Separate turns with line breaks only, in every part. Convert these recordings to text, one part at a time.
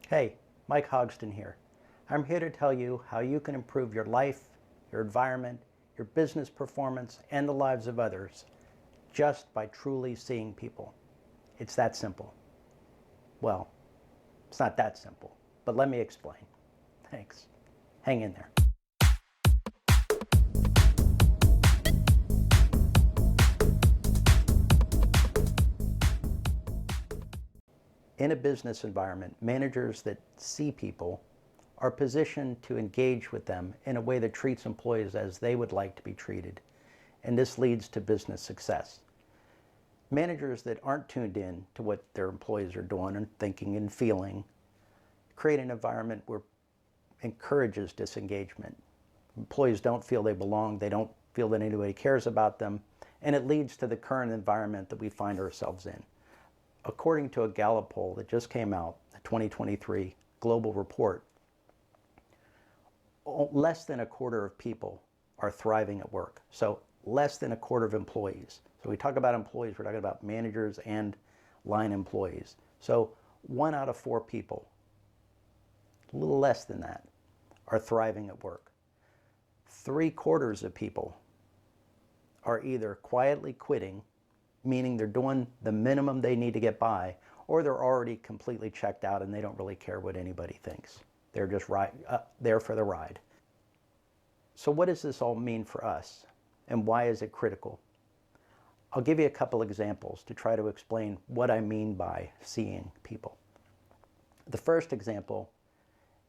Hey, Mike Hogsten here. I'm here to tell you how you can improve your life, your environment, your business performance, and the lives of others just by truly seeing people. It's that simple. Well, it's not that simple, but let me explain. Thanks. Hang in there. In a business environment, managers that see people are positioned to engage with them in a way that treats employees as they would like to be treated, and this leads to business success. Managers that aren't tuned in to what their employees are doing and thinking and feeling create an environment where encourages disengagement. Employees don't feel they belong, they don't feel that anybody cares about them, and it leads to the current environment that we find ourselves in. According to a Gallup poll that just came out, a 2023 global report, less than a quarter of people are thriving at work. So less than a quarter of employees. So we talk about employees, we're talking about managers and line employees. So 1 out of 4 people, a little less than that, are thriving at work. 3/4 of people are either quietly quitting, meaning they're doing the minimum they need to get by, or they're already completely checked out and they don't really care what anybody thinks. They're just there for the ride. So what does this all mean for us, and why is it critical? I'll give you a couple examples to try to explain what I mean by seeing people. The first example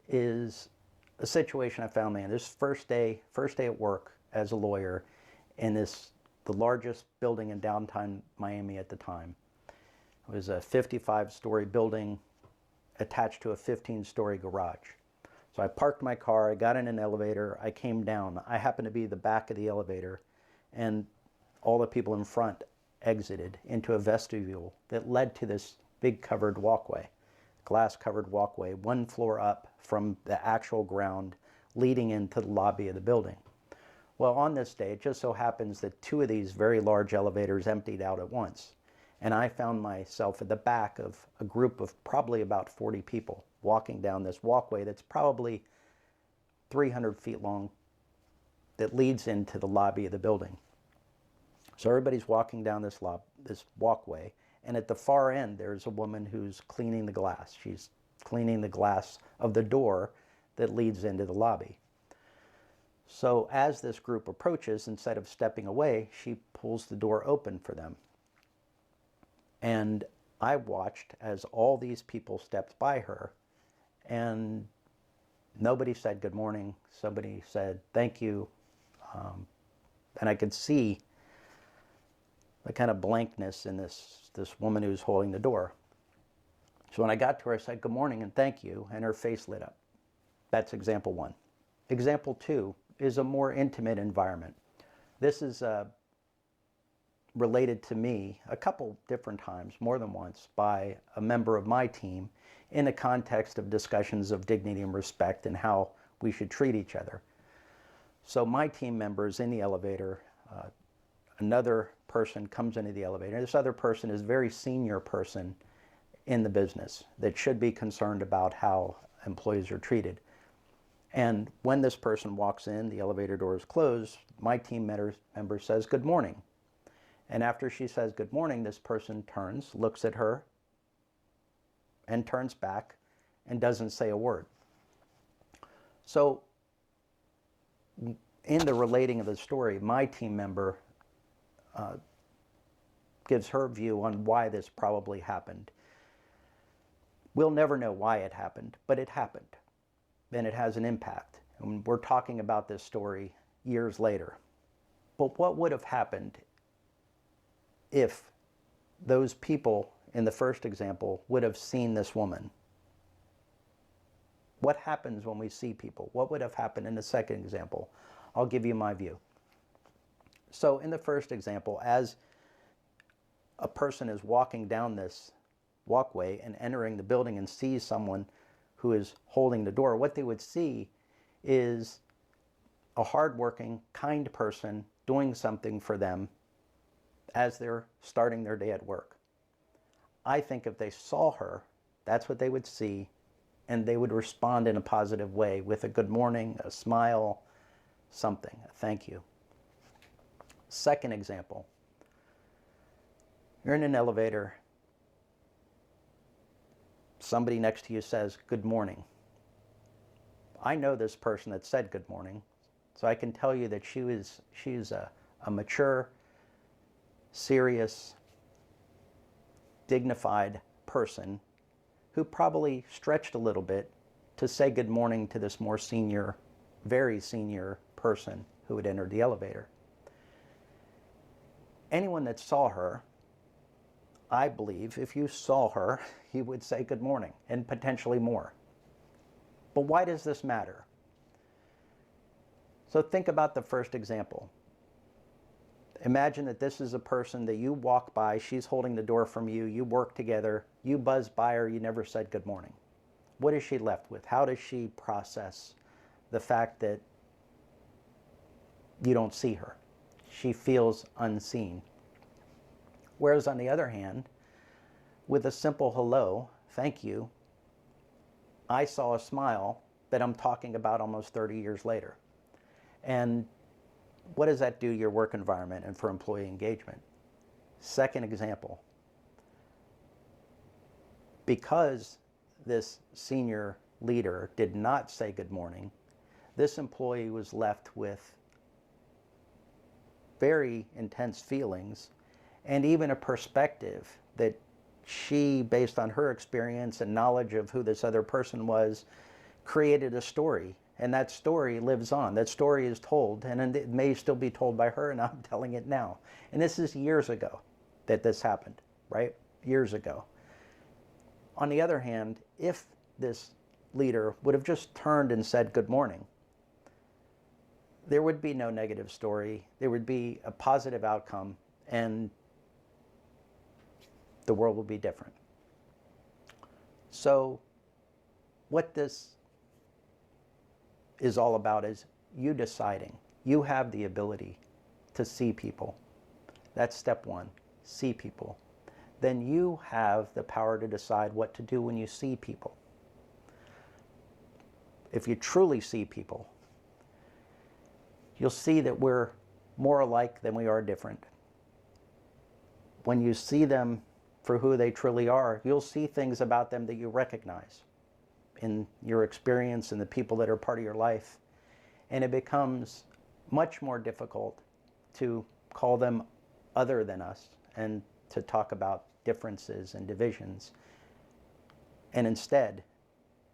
is a situation I found me in. This first day at work as a lawyer in the largest building in downtown Miami at the time. It was a 55-story building attached to a 15-story garage. So I parked my car, I got in an elevator, I came down. I happened to be the back of the elevator, and all the people in front exited into a vestibule that led to this big covered walkway, glass covered walkway, 1 floor up from the actual ground leading into the lobby of the building. Well, on this day, it just so happens that 2 of these very large elevators emptied out at once. And I found myself at the back of a group of probably about 40 people walking down this walkway that's probably 300 feet long that leads into the lobby of the building. So everybody's walking down this walkway, and at the far end there's a woman who's cleaning the glass. She's cleaning the glass of the door that leads into the lobby. So as this group approaches, instead of stepping away, she pulls the door open for them. And I watched as all these people stepped by her, and nobody said good morning. Somebody said thank you. And I could see the kind of blankness in this woman who's holding the door. So when I got to her, I said good morning and thank you, and her face lit up. That's example 1. Example 2 is a more intimate environment. This is related to me a couple different times, more than once, by a member of my team in the context of discussions of dignity and respect and how we should treat each other. So my team members in the elevator, another person comes into the elevator. This other person is a very senior person in the business that should be concerned about how employees are treated. And when this person walks in, the elevator door is closed, my team member says good morning. And after she says good morning, this person turns, looks at her, and turns back and doesn't say a word. So in the relating of the story, my team member gives her view on why this probably happened. We'll never know why it happened, but it happened. Then it has an impact. And we're talking about this story years later. But what would have happened if those people in the first example would have seen this woman? What happens when we see people? What would have happened in the second example? I'll give you my view. So in the first example, as a person is walking down this walkway and entering the building and sees someone who is holding the door, what they would see is a hardworking, kind person doing something for them as they're starting their day at work. I think if they saw her, that's what they would see, and they would respond in a positive way with a good morning, a smile, something, a thank you. Second example, you're in an elevator, somebody next to you says, good morning. I know this person that said good morning, so I can tell you that she's a mature, serious, dignified person who probably stretched a little bit to say good morning to this more senior, very senior person who had entered the elevator. Anyone that saw her, I believe, if you saw her, you would say good morning, and potentially more. But why does this matter? So think about the first example. Imagine that this is a person that you walk by, she's holding the door from you, you work together, you buzz by her, you never said good morning. What is she left with? How does she process the fact that you don't see her? She feels unseen. Whereas on the other hand, with a simple hello, thank you, I saw a smile that I'm talking about almost 30 years later. And what does that do to your work environment and for employee engagement? Second example, because this senior leader did not say good morning, this employee was left with very intense feelings and even a perspective that she, based on her experience and knowledge of who this other person was, created a story. And that story lives on. That story is told, and it may still be told by her, and I'm telling it now. And this is years ago that this happened, right? Years ago. On the other hand, if this leader would have just turned and said good morning, there would be no negative story. There would be a positive outcome, and the world would be different. So what this is all about is you deciding. You have the ability to see people. That's step one, see people. Then you have the power to decide what to do when you see people. If you truly see people, you'll see that we're more alike than we are different. When you see them for who they truly are, you'll see things about them that you recognize in your experience and the people that are part of your life. And it becomes much more difficult to call them other than us and to talk about differences and divisions. And instead,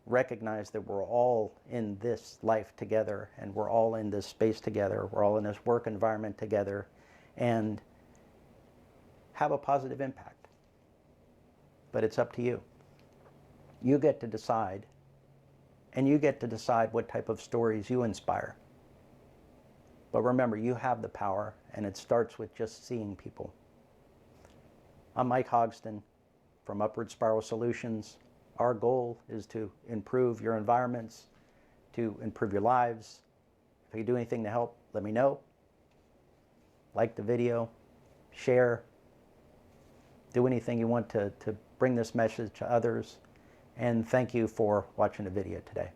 recognize that we're all in this life together, and we're all in this space together, we're all in this work environment together, and have a positive impact. But it's up to you. You get to decide, and you get to decide what type of stories you inspire. But remember, you have the power, and it starts with just seeing people. I'm Mike Hogsten from Upward Spiral Solutions. Our goal is to improve your environments, to improve your lives. If I can do anything to help, let me know. Like the video, share, do anything you want to bring this message to others. And thank you for watching the video today.